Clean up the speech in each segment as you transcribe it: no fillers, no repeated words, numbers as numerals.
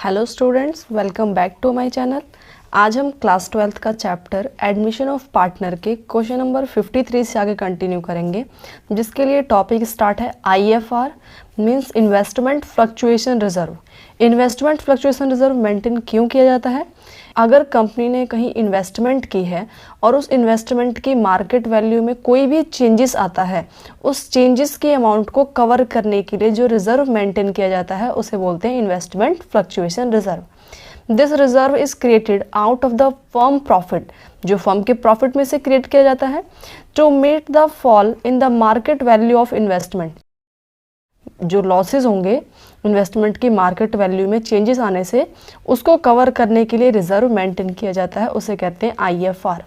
Hello students, welcome back to my channel. आज हम class 12th का चैप्टर एडमिशन ऑफ पार्टनर के question number 53 से आगे कंटिन्यू करेंगे, जिसके लिए टॉपिक स्टार्ट है IFR means investment fluctuation reserve. Investment fluctuation reserve maintain क्यों किया जाता है? अगर कंपनी ने कहीं इन्वेस्टमेंट की है और उस इन्वेस्टमेंट की मार्केट वैल्यू में कोई भी चेंजेस आता है, उस चेंजेस की अमाउंट को कवर करने के लिए जो रिजर्व मेंटेन किया जाता है उसे बोलते हैं investment fluctuation reserve. This reserve is created out of the firm profit, जो फर्म के प्रॉफिट में से क्रिएट किया जाता है, to meet the fall in the market value of investment. जो लॉसेस होंगे इन्वेस्टमेंट की मार्केट वैल्यू में चेंजेस आने से, उसको कवर करने के लिए रिजर्व मेंटेन किया जाता है, उसे कहते हैं IFR।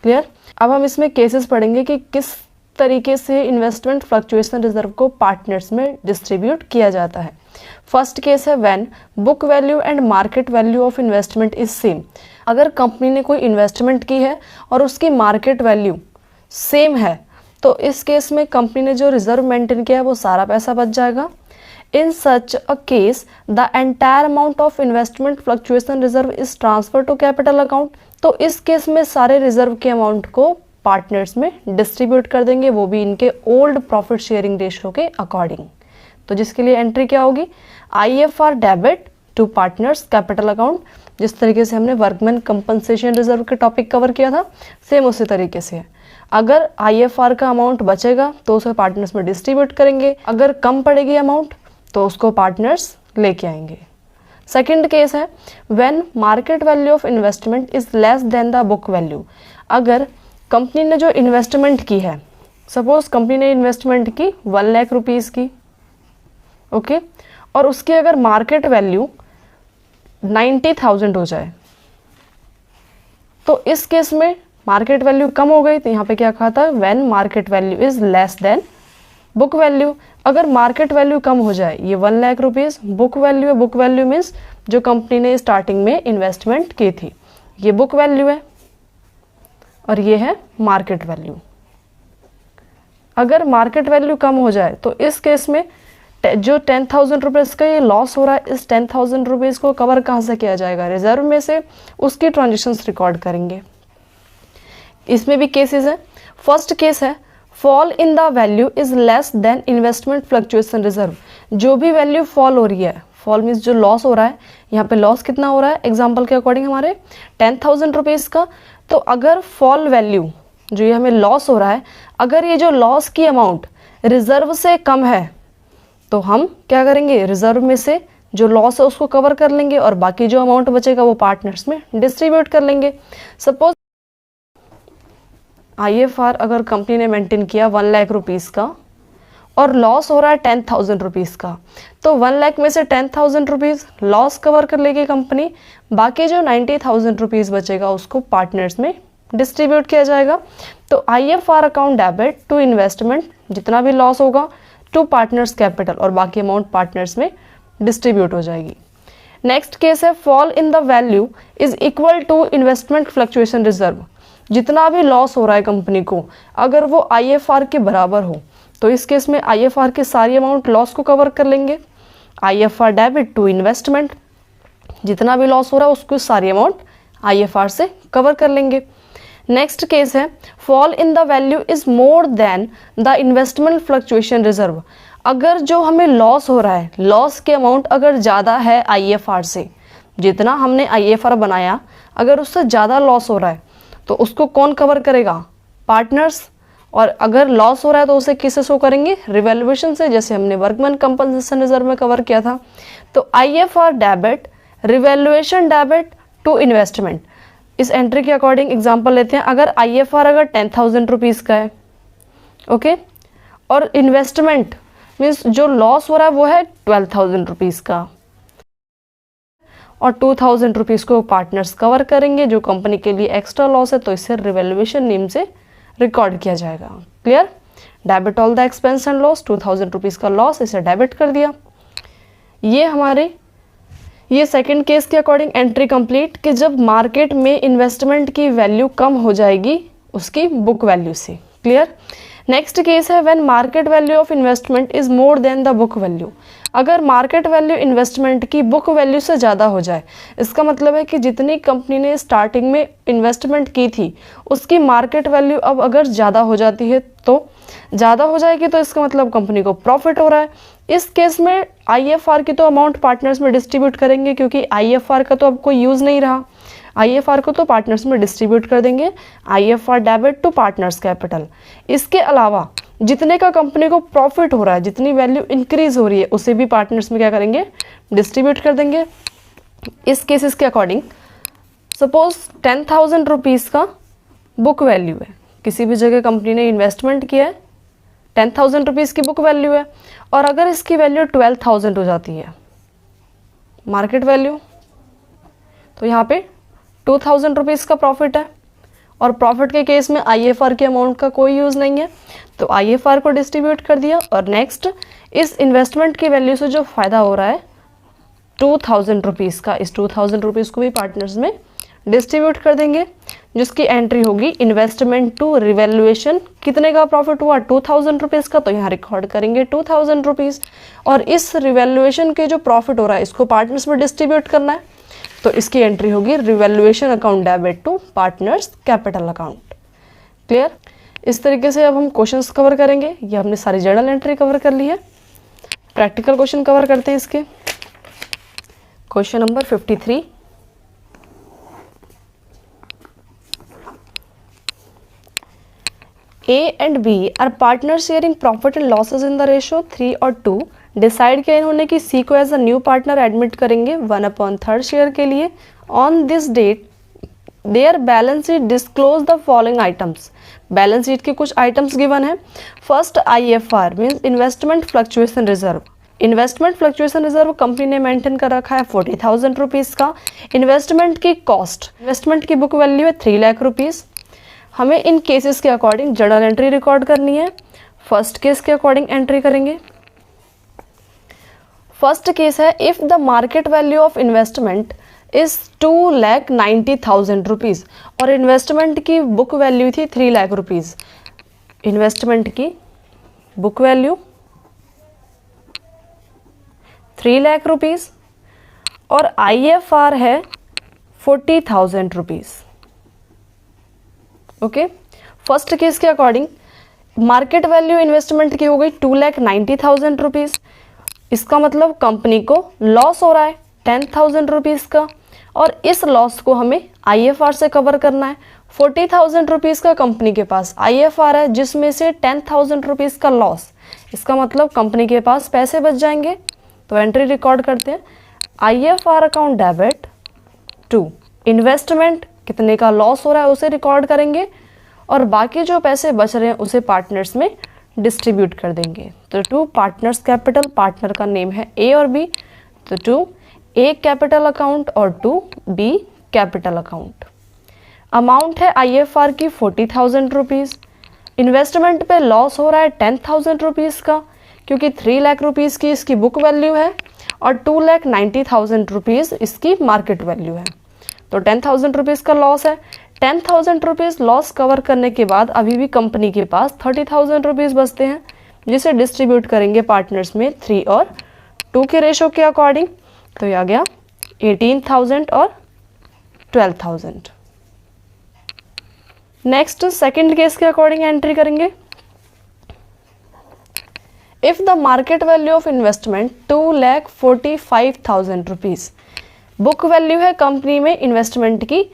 क्लियर? अब हम इसमें केसेस पढ़ेंगे कि किस तरीके से इन्वेस्टमेंट फ्लक्चुएशन रिजर्व को पार्टनर्स में डिस्ट्रीब्यूट किया जाता है। फर्स्ट केस है when book value and market value of investment is same. अगर कंपनी ने कोई इन्वेस्टमेंट की है और उसकी मार्केट वैल्यू सेम है, तो इस केस में कंपनी ने जो रिजर्व मेंटेन किया है वो सारा पैसा बच जाएगा। In such a case, the entire amount of investment fluctuation reserve is transferred to capital account। तो इस केस में सारे रिजर्व के अमाउंट को पार्टनर्स में डिस्ट्रीब्यूट कर देंगे, वो भी इनके ओल्ड प्रॉफिट शेयरिंग रेशियो के अकॉर्डिंग। तो जिसके लिए एंट्री क्या होगी? IFR debit to partners capital account. जिस तरीके से हमने वर्कमैन कंपनसेशन रिजर्व के टॉपिक कवर किया था, सेम उसी तरीके से है। अगर IFR का अमाउंट बचेगा तो उसे पार्टनर्स में डिस्ट्रीब्यूट करेंगे, अगर कम पड़ेगी अमाउंट तो उसको पार्टनर्स लेके आएंगे। सेकंड केस है when market value of investment is less than the book value. अगर कंपनी ने जो इन्वेस्टमेंट की है, सपोज कंपनी ने इन्वेस्टमेंट की 1 लाख रुपीज़ की, ओके, और उसकी अगर मार्केट वैल्यू 90,000 हो जाए, तो इस केस में मार्केट वैल्यू कम हो गई, तो यहाँ पे क्या कहा था? When market value is less than book value. अगर मार्केट वैल्यू कम हो जाए, ये 1 लाख रुपीज़ बुक वैल्यू है, बुक वैल्यू मीन्स जो कंपनी ने स्टार्टिंग में इन्वेस्टमेंट की थी, ये बुक वैल्यू है और ये है मार्केट वैल्यू। अगर मार्केट वैल्यू कम हो जाए तो इस केस में जो 10,000 रुपीज़ का ये लॉस हो रहा है, इस 10,000 रुपीज़ को कवर कहाँ से किया जाएगा? रिजर्व में से उसकी ट्रांजेक्शन्स रिकॉर्ड करेंगे। इसमें भी केसेस है। फर्स्ट केस है fall in the value is less than investment fluctuation reserve. जो भी वैल्यू फॉल हो रही है, फॉल मीन्स जो लॉस हो रहा है, यहाँ पे लॉस कितना हो रहा है? एग्जाम्पल के अकॉर्डिंग हमारे 10,000 रुपीज़ का, तो अगर फॉल वैल्यू जो ये हमें लॉस हो रहा है, अगर ये जो लॉस की अमाउंट रिजर्व से कम है, तो हम क्या करेंगे? रिजर्व में से जो लॉस है उसको कवर कर लेंगे और बाकी जो अमाउंट बचेगा वो पार्टनर्स में डिस्ट्रीब्यूट कर लेंगे। सपोज IFR अगर कंपनी ने मेंटेन किया 1 लाख रुपीज़ का और लॉस हो रहा है 10,000 रुपीज़ का, तो 1 लाख में से 10,000 रुपीज़ लॉस कवर कर लेगी कंपनी, बाकी जो 90,000 रुपीज़ बचेगा उसको पार्टनर्स में डिस्ट्रीब्यूट किया जाएगा। तो IFR account debit to investment, जितना भी लॉस होगा, टू पार्टनर्स कैपिटल, और बाकी अमाउंट पार्टनर्स में डिस्ट्रीब्यूट हो जाएगी। नेक्स्ट केस है fall in the value is equal to investment fluctuation reserve. जितना भी लॉस हो रहा है कंपनी को, अगर वो IFR के बराबर हो, तो इस केस में IFR के सारी अमाउंट लॉस को कवर कर लेंगे। IFR डेबिट टू इन्वेस्टमेंट, जितना भी लॉस हो रहा है उसको सारी अमाउंट IFR से कवर कर लेंगे। नेक्स्ट केस है fall in the value is more than the investment fluctuation reserve. अगर जो हमें लॉस हो रहा है, लॉस के अमाउंट अगर ज़्यादा है IFR से, जितना हमने IFR बनाया, अगर उससे ज़्यादा लॉस हो रहा है तो उसको कौन कवर करेगा? पार्टनर्स। और अगर लॉस हो रहा है तो उसे किससे शो करेंगे? रिवैल्यूएशन से, जैसे हमने वर्कमैन कंपनसेशन रिजर्व में कवर किया था। तो IFR debit revaluation debit to investment. इस एंट्री के अकॉर्डिंग एग्जांपल लेते हैं। अगर IFR अगर 10,000 रुपीज़ का है, ओके, और इन्वेस्टमेंट मीन्स जो लॉस हो रहा है वो है 12,000 रुपीज़ का, और 2,000 रुपीज़ को पार्टनर्स कवर करेंगे, जो कंपनी के लिए एक्स्ट्रा लॉस है, तो इसे रिवैल्यूएशन नेम से रिकॉर्ड किया जाएगा। Clear? Debit all the expense and loss, 2,000 rupees का लॉस, इसे डेबिट कर दिया। ये सेकंड केस के अकॉर्डिंग एंट्री कंप्लीट कि जब मार्केट में इन्वेस्टमेंट की वैल्यू कम हो जाएगी उसकी बुक वैल्यू से। क्लियर? नेक्स्ट केस है when market value of investment is more than the book value. अगर मार्केट वैल्यू इन्वेस्टमेंट की बुक वैल्यू से ज़्यादा हो जाए, इसका मतलब है कि जितनी कंपनी ने स्टार्टिंग में इन्वेस्टमेंट की थी उसकी मार्केट वैल्यू अब अगर ज़्यादा हो जाती है, तो ज़्यादा हो जाएगी तो इसका मतलब कंपनी को प्रॉफिट हो रहा है। इस केस में IFR की तो अमाउंट पार्टनर्स में डिस्ट्रीब्यूट करेंगे, क्योंकि IFR का तो अब कोई यूज़ नहीं रहा। IFR को तो पार्टनर्स में डिस्ट्रीब्यूट कर देंगे, IFR debit to partners capital. इसके अलावा जितने का कंपनी को प्रॉफिट हो रहा है, जितनी वैल्यू इंक्रीज हो रही है, उसे भी पार्टनर्स में क्या करेंगे, डिस्ट्रीब्यूट कर देंगे। इस केसेस के अकॉर्डिंग सपोज 10,000 रुपीज़ का बुक वैल्यू है, किसी भी जगह कंपनी ने इन्वेस्टमेंट किया है, 10,000 रुपीज़ की बुक वैल्यू है, और अगर इसकी वैल्यू 12,000 हो जाती है मार्केट वैल्यू, तो यहाँ पे 2,000 रुपीज़ का प्रॉफिट है। और प्रॉफिट के केस में IFR के अमाउंट का कोई यूज़ नहीं है, तो IFR को डिस्ट्रीब्यूट कर दिया। और नेक्स्ट, इस इन्वेस्टमेंट की वैल्यू से जो फ़ायदा हो रहा है 2,000 रुपीज़ का, इस 2,000 रुपीज़ को भी पार्टनर्स में डिस्ट्रीब्यूट कर देंगे, जिसकी एंट्री होगी इन्वेस्टमेंट टू रिवैल्यूएशन। कितने का प्रॉफिट हुआ, 2,000 रुपीज़ का, तो यहाँ रिकॉर्ड करेंगे 2,000 रुपीज़। और इस रिवैल्यूएशन के जो प्रॉफिट हो रहा है इसको पार्टनर्स में डिस्ट्रीब्यूट करना है, तो इसकी एंट्री होगी revaluation account debit to partners capital account. Clear? इस तरीके से अब हम क्वेश्चंस कवर करेंगे। ये हमने सारी जर्नल एंट्री कवर कर ली है। प्रैक्टिकल क्वेश्चन कवर करते हैं इसके। Question number 53, A and B are partners sharing profit and losses in the ratio 3 और 2। डिसाइड किया इन्होंने कि C को as a new partner admit करेंगे 1/3 शेयर के लिए। On this date their balance sheet disclose the following items. Balance sheet के कुछ आइटम्स गिवन है। First, IFR means investment fluctuation reserve. Investment fluctuation reserve company ने maintain कर रखा है 40,000 रुपीज़ का। इन्वेस्टमेंट की कॉस्ट, इन्वेस्टमेंट की बुक वैल्यू है 3 लाख रुपीज़। हमें इन केसेस के अकॉर्डिंग जर्नल एंट्री रिकॉर्ड करनी है। फर्स्ट केस के अकॉर्डिंग एंट्री करेंगे। फर्स्ट केस है if the market value of investment is 2,90,000 rupees और इन्वेस्टमेंट की बुक वैल्यू थी 3 लाख रुपीज़। इन्वेस्टमेंट की बुक वैल्यू 3 लाख रुपीज़ और IFR है 40,000 रुपीज़। ओके, फर्स्ट केस के अकॉर्डिंग मार्केट वैल्यू इन्वेस्टमेंट की हो गई 2,90,000 रुपीज़। इसका मतलब कंपनी को लॉस हो रहा है 10,000 रुपीज़ का, और इस लॉस को हमें IFR से कवर करना है। 40,000 रुपीज़ का कंपनी के पास IFR है, जिसमें से 10,000 रुपीज़ का लॉस। इसका मतलब कंपनी के पास पैसे बच जाएंगे। तो एंट्री रिकॉर्ड करते हैं, IFR account debit to investment, कितने का लॉस हो रहा है उसे रिकॉर्ड करेंगे, और बाकी जो पैसे बच रहे हैं उसे पार्टनर्स में डिस्ट्रीब्यूट कर देंगे। तो टू पार्टनर्स कैपिटल, पार्टनर का नेम है A और B, तो टू A कैपिटल अकाउंट और to B capital account. Amount है IFR की 40,000 रुपीज़। इन्वेस्टमेंट पे लॉस हो रहा है 10,000 रुपीज़ का, क्योंकि 3 लाख रुपीज़ की इसकी बुक वैल्यू है और 2,90,000 रुपीज़ इसकी मार्केट वैल्यू है। तो 10,000 रुपीज़ का लॉस है। 10,000 रुपीज़ लॉस कवर करने के बाद अभी भी कंपनी के पास 30,000 रुपीज़ बचते हैं, जिसे डिस्ट्रीब्यूट करेंगे पार्टनर्स में 3 और 2 के रेशो के अकॉर्डिंग। तो ये आ गया 18,000 और 12,000। नेक्स्ट सेकंड केस के अकॉर्डिंग एंट्री करेंगे। If the market value of investment 2,45,000 rupees, book value है कंपनी में इन्वेस्टमेंट की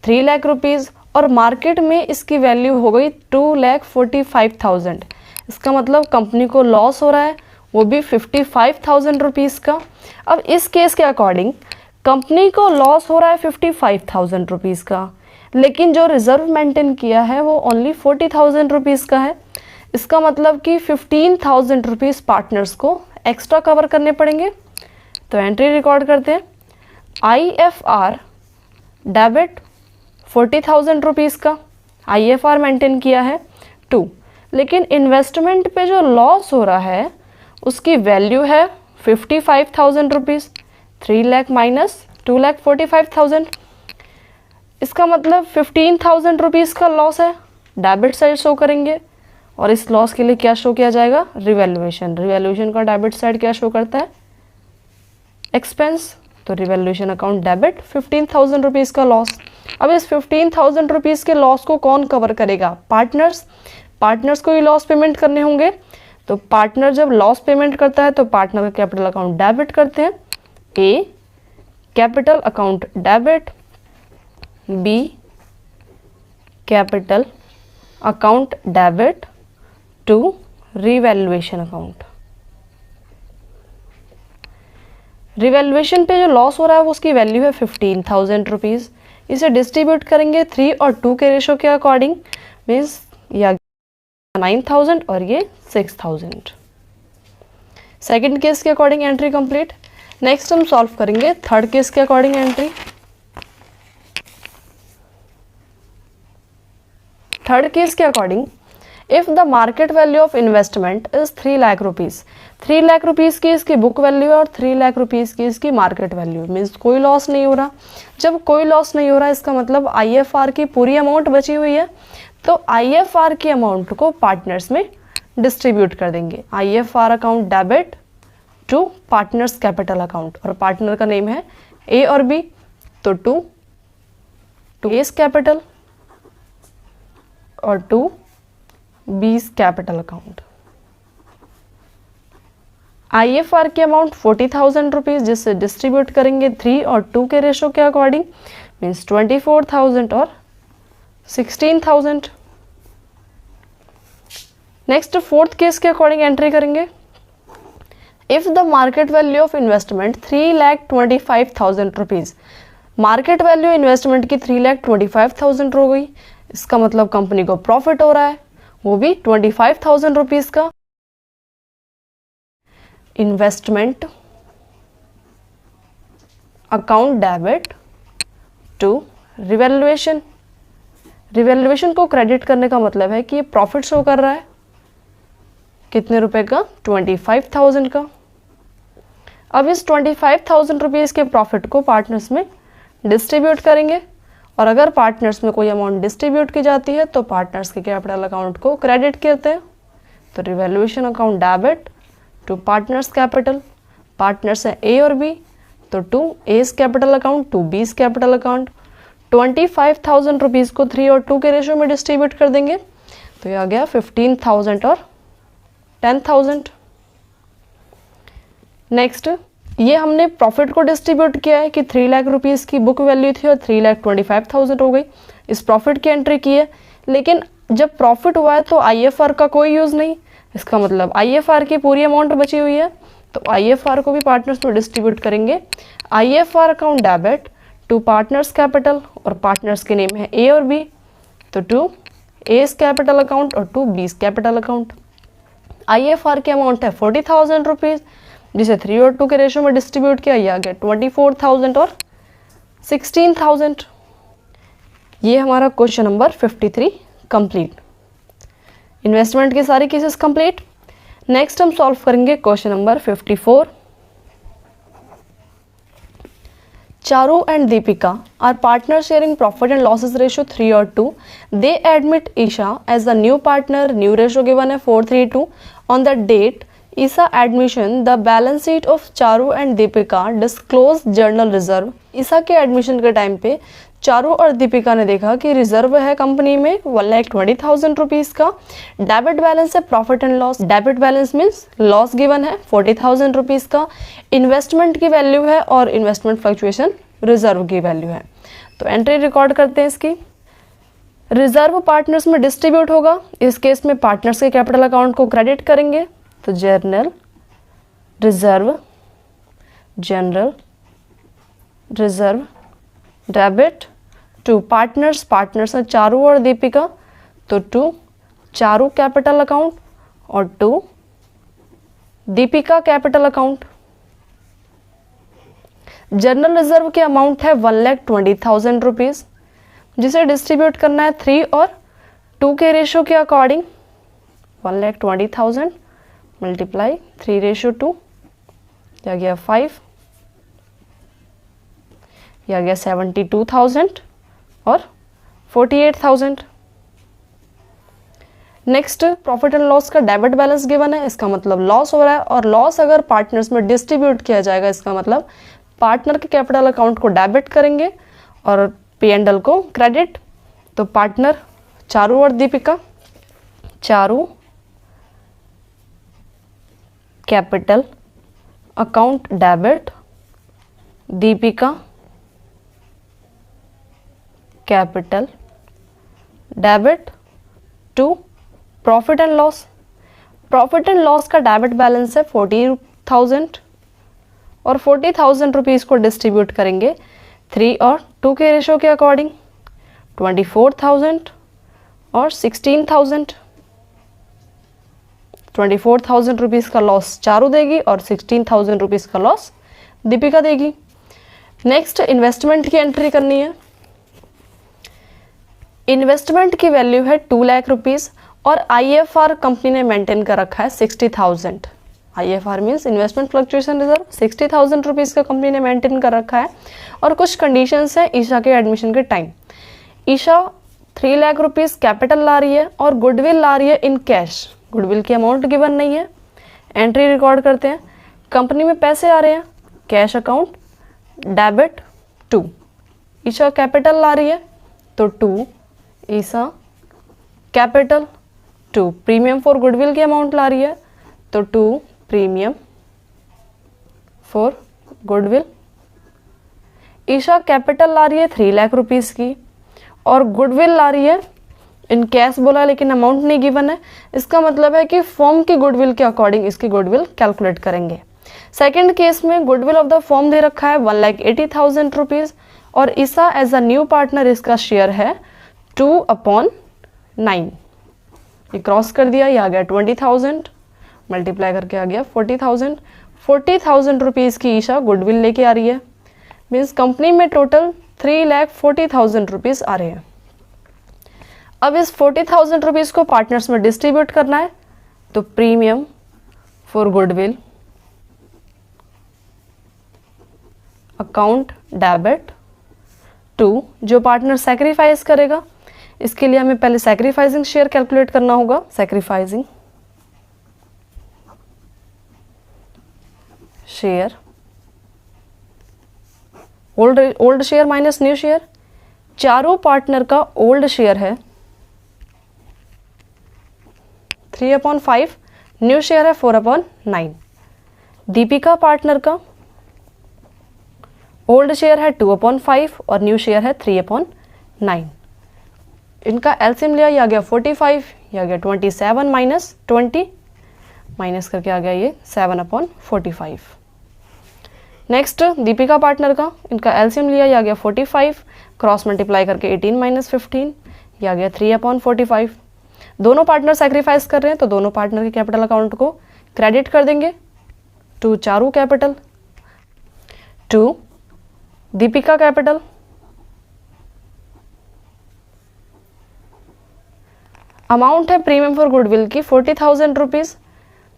3 लाख रुपीज़ और मार्केट में इसकी वैल्यू हो गई 2,45,000। इसका मतलब कंपनी को लॉस हो रहा है, वो भी 55,000 रुपीज़ का। अब इस केस के अकॉर्डिंग कंपनी को लॉस हो रहा है 55,000 रुपीज़ का, लेकिन जो रिजर्व मेंटेन किया है वो ओनली 40,000 रुपीज़ का है। इसका मतलब कि 15,000 रुपीज़ पार्टनर्स को एक्स्ट्रा कवर करने पड़ेंगे। तो एंट्री रिकॉर्ड करते हैं, IFR डेबिट 40,000 रुपीज़ का, IFR मेंटेन किया है 2, लेकिन इन्वेस्टमेंट पे जो लॉस हो रहा है उसकी वैल्यू है 55,000 रुपीज़। 3 लाख माइनस 2,45,000, इसका मतलब 15,000 रुपीज़ का लॉस है, डेबिट साइड शो करेंगे, और इस लॉस के लिए क्या शो किया जाएगा, रिवैल्यूएशन। रिवैल्यूएशन का डेबिट साइड क्या शो करता है, एक्सपेंस, तो रिवैल्यूएशन अकाउंट डेबिट 15,000 रुपीज़ का लॉस। अब इस 15,000 रुपीज़ के लॉस को कौन कवर करेगा, पार्टनर्स। पार्टनर्स को ही लॉस पेमेंट करने होंगे, तो पार्टनर जब लॉस पेमेंट करता है तो पार्टनर का कैपिटल अकाउंट डेबिट करते हैं, A capital account debit, B capital account debit to revaluation account. Revaluation पे जो लॉस हो रहा है वो उसकी वैल्यू है 15,000 रुपीज़। इसे डिस्ट्रीब्यूट करेंगे 3 और 2 के रेशो के अकॉर्डिंग, मीन्स या 9,000 और ये 6,000। सेकंड केस के अकॉर्डिंग एंट्री कंप्लीट। नेक्स्ट हम सॉल्व करेंगे थर्ड केस के अकॉर्डिंग एंट्री। थर्ड केस के according, if the market value of investment is 3 lakh rupees, 3 lakh rupees की इसकी बुक वैल्यू है और 3 लाख रुपीज़ की इसकी मार्केट वैल्यू, मीन्स कोई लॉस नहीं हो रहा। जब कोई लॉस नहीं हो रहा इसका मतलब IFR की पूरी अमाउंट बची हुई है, तो IFR की अमाउंट को पार्टनर्स में डिस्ट्रीब्यूट कर देंगे। IFR account debit to partners capital account, और पार्टनर का नेम है A और B, तो टू A's कैपिटल और to B's capital account. IFR की अमाउंट 40,000 रुपीज़, जिससे डिस्ट्रीब्यूट करेंगे 3 और 2 के रेशो के अकॉर्डिंग, मीन्स 24,000 और 16,000। नेक्स्ट फोर्थ केस के अकॉर्डिंग एंट्री करेंगे। If the market value of investment 3,25,000 rupees, market value investment की 3,25,000 हो गई, इसका मतलब कंपनी को प्रॉफिट हो रहा है, वो भी 25,000 रुपीज़ का। Investment account debit to revaluation. Revaluation को क्रेडिट करने का मतलब है कि ये प्रॉफिट शो कर रहा है, कितने रुपए का, 25,000 का। अब इस 25,000 रुपीज़ के प्रॉफिट को पार्टनर्स में डिस्ट्रीब्यूट करेंगे, और अगर पार्टनर्स में कोई अमाउंट डिस्ट्रीब्यूट की जाती है तो पार्टनर्स के कैपिटल अकाउंट को क्रेडिट करते हैं। तो revaluation account debit to partners capital, partners है A और B, तो to A's capital account to B's capital account. 25,000 rupees को 3 और 2 के रेशो में डिस्ट्रीब्यूट कर देंगे, तो ये आ गया 15,000 और 10,000। नेक्स्ट, ये हमने प्रॉफिट को डिस्ट्रीब्यूट किया है कि 3 लाख रुपीज़ की बुक वैल्यू थी और 3,25,000 हो गई, इस प्रॉफिट की एंट्री की है। लेकिन जब प्रॉफिट हुआ है तो IFR का कोई यूज़ नहीं, इसका मतलब IFR की पूरी अमाउंट बची हुई है, तो IFR को भी पार्टनर्स में डिस्ट्रीब्यूट करेंगे। IFR account debit to partners capital, और पार्टनर्स के नेम है A और B, तो टू A's कैपिटल अकाउंट और to B's capital account. IFR की अमाउंट है 40,000 रुपीज़, जिसे 3 और 2 के रेशो में डिस्ट्रीब्यूट किया, यह आ गया 24,000 और 16,000। ये हमारा क्वेश्चन नंबर 53 कंप्लीट। इन्वेस्टमेंट के सारे केसेस कंप्लीट। नेक्स्ट हम सॉल्व करेंगे question number 54। Charu and Deepika are partners sharing profit and losses ratio 3 or 2. They admit Isha as the new partner. New ratio given है 4:3:2. On the date Isha admission, the balance sheet of Charu and Deepika disclose journal reserve. Isha के admission के time पे चारू और दीपिका ने देखा कि reserve है company में 1,20,000 रुपीज़ का। डेबिट बैलेंस है profit and loss, debit balance means loss given है 40,000 रुपीज़ का। इन्वेस्टमेंट की वैल्यू है और इन्वेस्टमेंट फ्लक्चुएशन रिजर्व की वैल्यू है। तो एंट्री रिकॉर्ड करते हैं इसकी। रिजर्व पार्टनर्स में डिस्ट्रीब्यूट होगा, इस केस में पार्टनर्स के कैपिटल अकाउंट को क्रेडिट करेंगे, तो journal reserve, general reserve debit to partners, partners हैं चारू और दीपिका, तो टू चारू कैपिटल अकाउंट और to Deepika capital account. General reserve की अमाउंट है 1,20,000 रुपीज़, जिसे डिस्ट्रीब्यूट करना है 3 और 2 के रेशो के अकॉर्डिंग। 1,20,000 मल्टीप्लाई 3:2, यह गया 5, यह गया 72,000 और 48,000। नेक्स्ट प्रॉफिट एंड लॉस का डेबिट बैलेंस गिवन है, इसका मतलब लॉस हो रहा है, और लॉस अगर पार्टनर्स में डिस्ट्रीब्यूट किया जाएगा इसका मतलब पार्टनर के कैपिटल अकाउंट को डेबिट करेंगे और P&L को क्रेडिट। तो पार्टनर चारू और Deepika, Charu capital account debit, Deepika capital debit to profit and loss. Profit and loss का डेबिट बैलेंस है 40,000 और 40,000 रुपीज़ को डिस्ट्रीब्यूट करेंगे 3 और 2 के रेशो के अकॉर्डिंग, 24,000 और 16,000। 24,000 रुपीज़ का लॉस चारू देगी और 16,000 रुपीज़ का लॉस दीपिका देगी। नेक्स्ट इन्वेस्टमेंट की एंट्री करनी है। इन्वेस्टमेंट की वैल्यू है 2 लाख रुपीज़ और IFR कंपनी ने मेंटेन कर रखा है 60,000। IFR means investment fluctuation reserve, 60,000 rupees का कंपनी ने मेंटेन कर रखा है। और कुछ कंडीशंस हैं ईशा के एडमिशन के time. Isha 3 lakh rupees capital ला रही है और गुडविल ला रही है इन कैश। गुडविल की अमाउंट गिवन नहीं है, एंट्री रिकॉर्ड करते हैं। कंपनी में पैसे आ रहे हैं, cash account debit 2। Isha capital ला रही है तो 2 Isha capital 2। Premium for goodwill की अमाउंट ला रही है तो 2 premium for goodwill. Isha capital ला रही है 3 लाख रुपीज़ की और गुडविल ला रही है इन कैश बोला लेकिन अमाउंट नहीं गिवन है। इसका मतलब है कि फर्म की गुडविल के अकॉर्डिंग इसकी गुडविल कैलकुलेट करेंगे। सेकंड केस में गुडविल ऑफ द फर्म दे रखा है 1,80,000 रुपीज़ और Isha as a new partner इसका शेयर है 2/9। ये क्रॉस कर दिया, ये आ गया 20,000 मल्टीप्लाई करके आ गया 40,000। 40,000 रुपीज़ की ईशा गुडविल लेके आ रही है, मीन्स कंपनी में टोटल 3,40,000 रुपीज़ आ रहे हैं। अब इस 40,000 रुपीज़ को पार्टनर्स में डिस्ट्रीब्यूट करना है तो premium for goodwill account debit to जो पार्टनर सैक्रिफाइस करेगा, इसके लिए हमें पहले सैक्रिफाइसिंग शेयर कैलकुलेट करना होगा। Sacrificing share, old share minus new share. चारों पार्टनर का ओल्ड शेयर है 3/5, न्यू शेयर है 4/9। दीपिका पार्टनर का ओल्ड शेयर है 2/5 और न्यू शेयर है 3/9। इनका एलसीएम लिया, ये आ गया 45, ये आ गया 27 माइनस 20, माइनस करके आ गया ये 7/45। नेक्स्ट दीपिका पार्टनर का, इनका एलसीएम लिया, ये आ गया 45, क्रॉस मल्टीप्लाई करके 18 माइनस 15, ये आ गया 3/45। दोनों पार्टनर सैक्रिफाइस कर रहे हैं तो दोनों पार्टनर के कैपिटल अकाउंट को क्रेडिट कर देंगे to Charu capital, to Deepika capital. Amount है प्रीमियम फॉर गुडविल की 40,000 रुपीज़,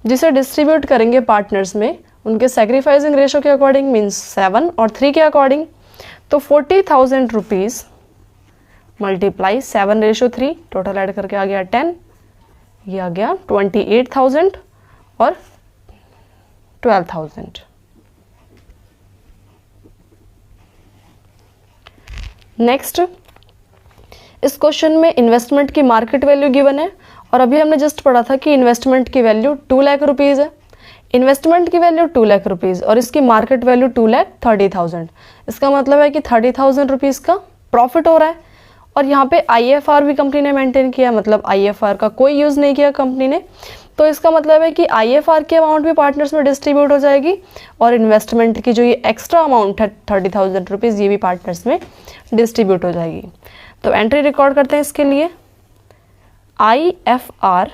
जिसे डिस्ट्रीब्यूट करेंगे पार्टनर्स में उनके सैक्रिफाइसिंग रेशो के अकॉर्डिंग, मीन्स 7 और 3 के अकॉर्डिंग। तो 40,000 रुपीज़ मल्टीप्लाई 7/3, टोटल ऐड करके आ गया 10, ये आ गया 28,000 और 12,000। नेक्स्ट इस क्वेश्चन में इन्वेस्टमेंट की मार्केट वैल्यू गिवन है और अभी हमने जस्ट पढ़ा था कि इन्वेस्टमेंट की वैल्यू 2 लाख रुपीज़ है। इन्वेस्टमेंट की वैल्यू 2 लाख रुपीज़ और इसकी मार्केट वैल्यू 2,30,000। इसका मतलब है कि 30,000 रुपीज़ का प्रॉफिट हो रहा है। और यहाँ पे IFR भी कंपनी ने मेंटेन किया, मतलब IFR का कोई यूज़ नहीं किया कंपनी ने। तो इसका मतलब है कि IFR की अमाउंट भी पार्टनर्स में डिस्ट्रीब्यूट हो जाएगी और इन्वेस्टमेंट की जो ये एक्स्ट्रा अमाउंट है 30,000 रुपीज़, ये भी पार्टनर्स में डिस्ट्रीब्यूट हो जाएगी। तो एंट्री रिकॉर्ड करते हैं इसके लिए। IFR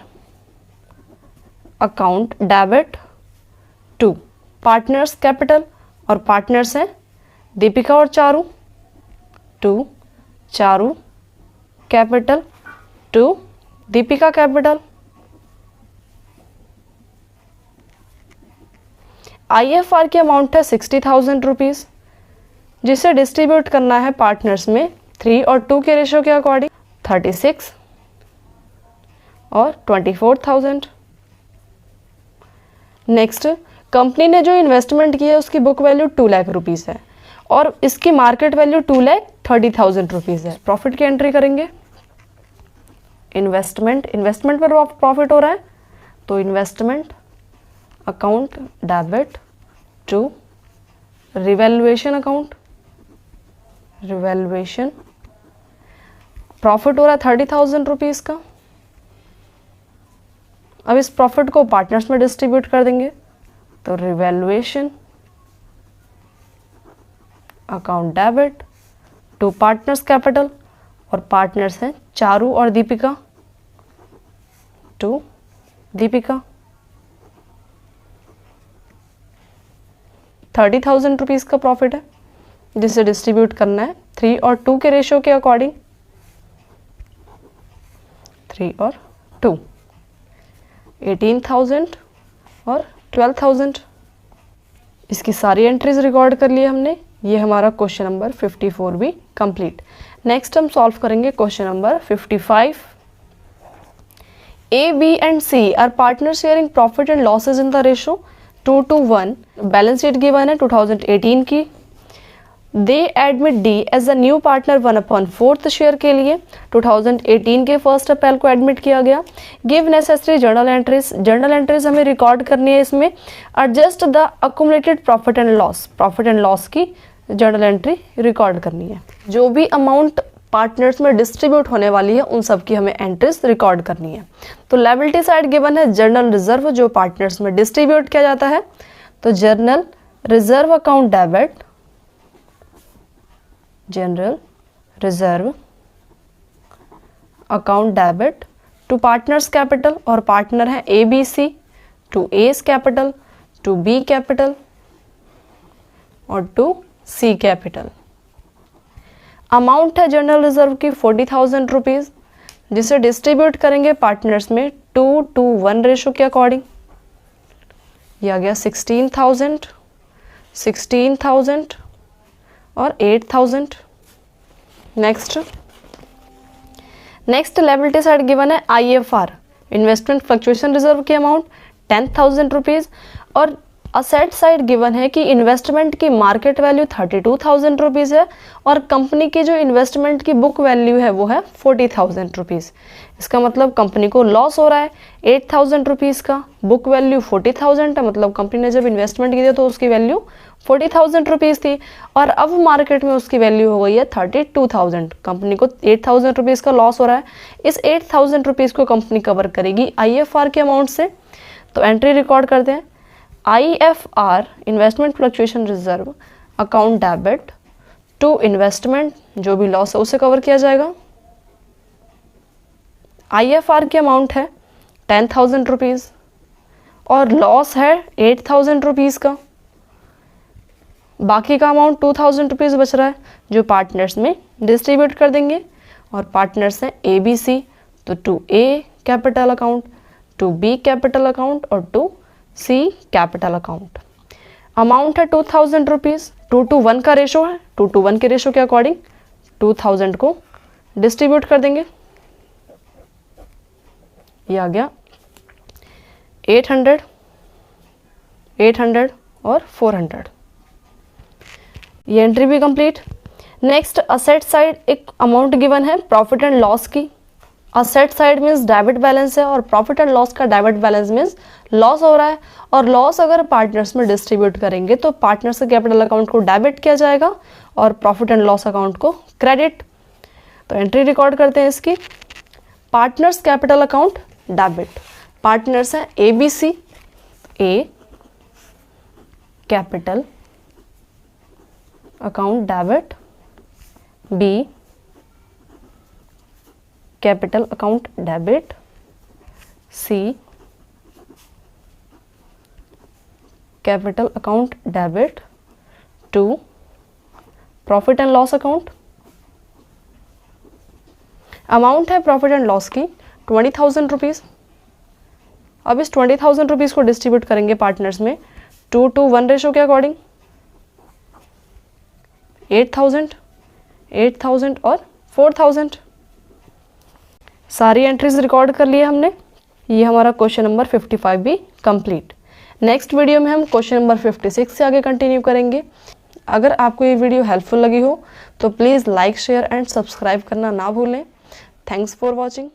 account debit to partners capital, और पार्टनर्स हैं दीपिका और Charu, to Charu capital to Deepika capital. IFR की अमाउंट है 60,000 रुपीज़, जिसे डिस्ट्रीब्यूट करना है पार्टनर्स में 3 और 2 के रेशो के अकॉर्डिंग, 36 और 24,000। नेक्स्ट, कंपनी ने जो इन्वेस्टमेंट की है उसकी बुक वैल्यू 2 लाख रुपीज़ है और इसकी मार्केट वैल्यू 2,30,000 रुपीज़ है। प्रॉफिट की एंट्री करेंगे। इन्वेस्टमेंट पर प्रॉफिट हो रहा है तो investment account debit to revaluation account, revaluation profit हो रहा है 30,000 रुपीज़ का। अब इस प्रॉफिट को पार्टनर्स में डिस्ट्रीब्यूट कर देंगे तो revaluation account debit to partners capital, और पार्टनर्स हैं चारू और दीपिका, टू दीपिका। 30,000 रुपीज़ का प्रॉफिट है जिसे डिस्ट्रीब्यूट करना है 3 और 2 के रेशियो के अकॉर्डिंग, 3 और 2, 18,000 और 12,000। इसकी सारी एंट्रीज रिकॉर्ड कर लिए हमने। ये हमारा क्वेश्चन नंबर 54 भी कंप्लीट। नेक्स्ट हम सॉल्व करेंगे question number 55। A, B and C are partners sharing profit and losses in the ratio 2:1. Balance sheet given है 2018 की। They admit D as a new partner 1/4 share के लिए 2018 के 1 अप्रैल को admit किया गया। Give necessary journal entries. Journal entries हमें record करनी है इसमें। Adjust the accumulated profit and loss. Profit and loss की जर्नल एंट्री रिकॉर्ड करनी है। जो भी अमाउंट पार्टनर्स में डिस्ट्रीब्यूट होने वाली है उन सब की हमें एंट्रीज रिकॉर्ड करनी है। तो लायबिलिटी साइड गिवन है जनरल रिजर्व जो पार्टनर्स में डिस्ट्रीब्यूट किया जाता है, तो general reserve account debit, general reserve account debit to partners capital, और पार्टनर है A B C, to S capital, to B capital और टू सी कैपिटल। अमाउंट है जनरल रिजर्व की 40,000 रुपीज़ जिसे डिस्ट्रीब्यूट करेंगे पार्टनर्स में 2:1 रेशो के according. यह आ गया 16,000, 16,000 और 8,000। नेक्स्ट लायबिलिटी साइड गिवन है IFR इन्वेस्टमेंट फ्लक्चुएशन रिजर्व की अमाउंट 10,000 रुपीज़, और असेट साइड गिवन है कि इन्वेस्टमेंट की मार्केट वैल्यू 32,000 रुपीज़ है और कंपनी की जो इन्वेस्टमेंट की बुक वैल्यू है वो है 40,000 रुपीज़। इसका मतलब कंपनी को लॉस हो रहा है 8,000 रुपीज़ का, बुक वैल्यू 40,000 है, मतलब कंपनी ने जब इन्वेस्टमेंट की थी तो उसकी वैल्यू 40,000 रुपीज़ थी और अब मार्केट में उसकी वैल्यू हो गई है 32,000। कंपनी को 8,000 रुपीज़ का लॉस हो रहा है। इस 8,000 रुपीज़ को कंपनी कवर करेगी IFR के अमाउंट से। तो एंट्री रिकॉर्ड करते हैं। IFR investment fluctuation reserve account debit to investment, जो भी लॉस है उसे कवर किया जाएगा। IFR की अमाउंट है 10,000 रुपीज़ और लॉस है 8,000 रुपीज़ का। बाकी का अमाउंट 2,000 रुपीज़ बच रहा है जो पार्टनर्स में डिस्ट्रीब्यूट कर देंगे, और पार्टनर्स हैं ABC, तो to A capital account, to B capital account और to C capital account. Amount है 2,000 रुपीज़, 2:1 का रेशो है, 2:1 के रेशो के अकॉर्डिंग 2,000 को डिस्ट्रीब्यूट कर देंगे। ये आ गया 800, 800 और 400। ये एंट्री भी कंप्लीट। नेक्स्ट असेट साइड एक अमाउंट गिवन है प्रॉफिट एंड लॉस की। Asset side means debit balance है और प्रॉफिट एंड लॉस का डेबिट बैलेंस मीन्स लॉस हो रहा है, और लॉस अगर पार्टनर्स में डिस्ट्रीब्यूट करेंगे तो पार्टनर्स के कैपिटल अकाउंट को डेबिट किया जाएगा और प्रॉफिट एंड लॉस अकाउंट को क्रेडिट। तो एंट्री रिकॉर्ड करते हैं इसकी। Partners capital account debit, partners हैं ABC, A capital account debit, B capital account debit, C capital account debit to profit and loss account. Amount है profit and loss की 20,000 rupees. अब इस 20,000 rupees को distribute करेंगे पार्टनर्स में 2:1 ratio के according. 8,000, 8,000 और 4,000। सारी एंट्रीज रिकॉर्ड कर लिए हमने। ये हमारा क्वेश्चन नंबर 55 भी कंप्लीट। नेक्स्ट वीडियो में हम क्वेश्चन नंबर 56 से आगे कंटिन्यू करेंगे। अगर आपको ये वीडियो हेल्पफुल लगी हो तो please like share and subscribe करना ना भूलें। Thanks for watching.